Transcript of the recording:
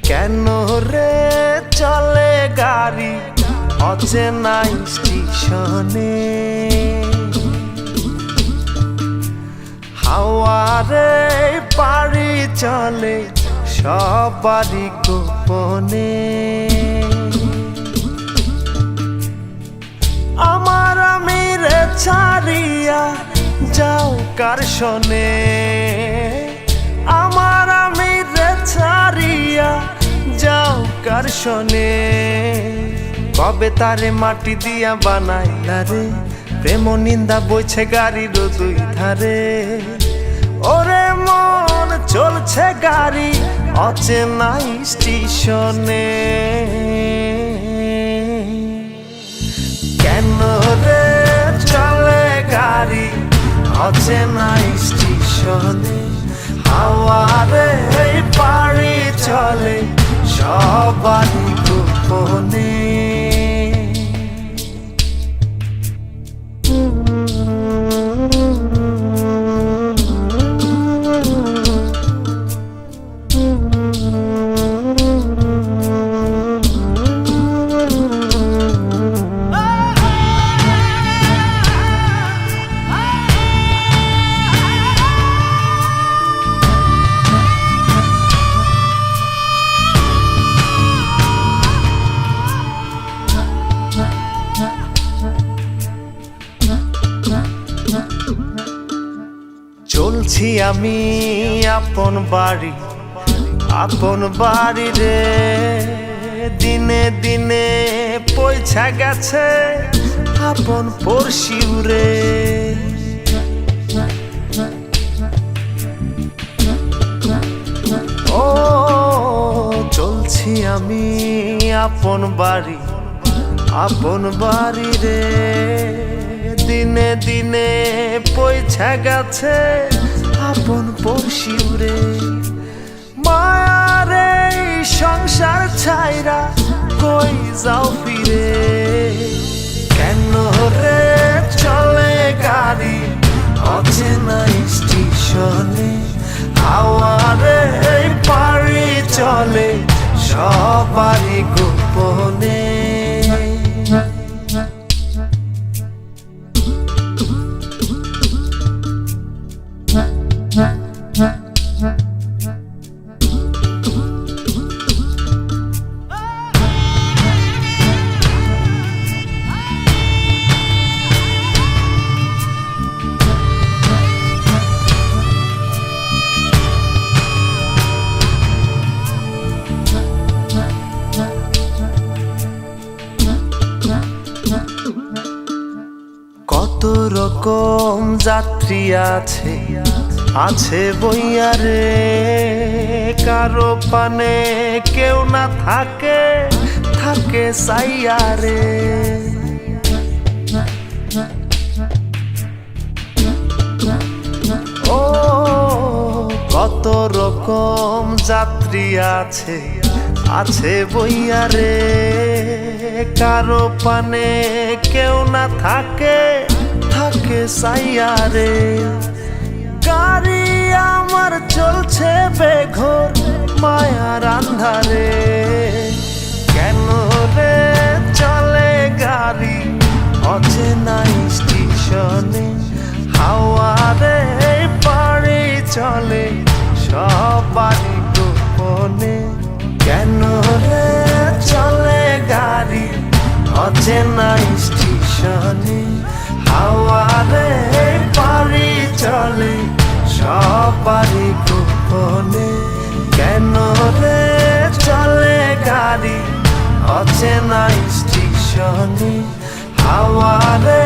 কেন রে চলে গাড়ি অচেনা স্টেশনে, হাওয়ারে পাড়ি চলে সবারই গোপনে। আমার আমিরে ছাড়িয়া যাও কার শোনে, আমার আমিরে ছাড়িয়া যাও কার শোনে। কবে তারে মাটি দিয়া বানাইলা রে, প্রেম নিন্দা বইছে গাড়ির দুই ধারে। ওরে মন চলছে গাড়ি অচেনা স্টেশনে, কেন রে চলে গাড়ি অচেনা স্টেশনে, হাওয়ারে পাড়ি চলে সবারই গোপনে। চলছি আমি আপন বাড়ি রে, দিনে দিনে পয়সা গেছে আপন পড়শিউ রে। ও চলছি আমি আপন বাড়ি রে, দিনে দিনে পয়সা গেছে আপন পড়শিউ রে। মায়ারে সংসার ছাইরা কই যাও ফিরে, কেন রে চলে গাড়ি অচেনা স্টেশনে, হাওয়ারে পাড়ি চলে সবারই গোপনে। কত রকম যাত্রী আছে বইয়া রে, কারো পানে কেউ না থাকে সাইয়া রে। ও কত রকম যাত্রী আছে বইয়া রে, কারো পানে কেউ না থাকে সাইয়া রে। গাড়ি আমার চলছে বেঘোর মায়ার আন্ধারে, কেন রে চলে গাড়ি অচেনা স্টেশনে, হাওয়ারে পাড়ি চলে সবারই গোপনে। কেন রে চলে গাড়ি অচেনা স্টেশনে, হাওয়ারে পাড়ি চলে সবারই গোপনে। কেন রে চলে গাড়ি অচেনা স্টেশনে, হাওয়ারে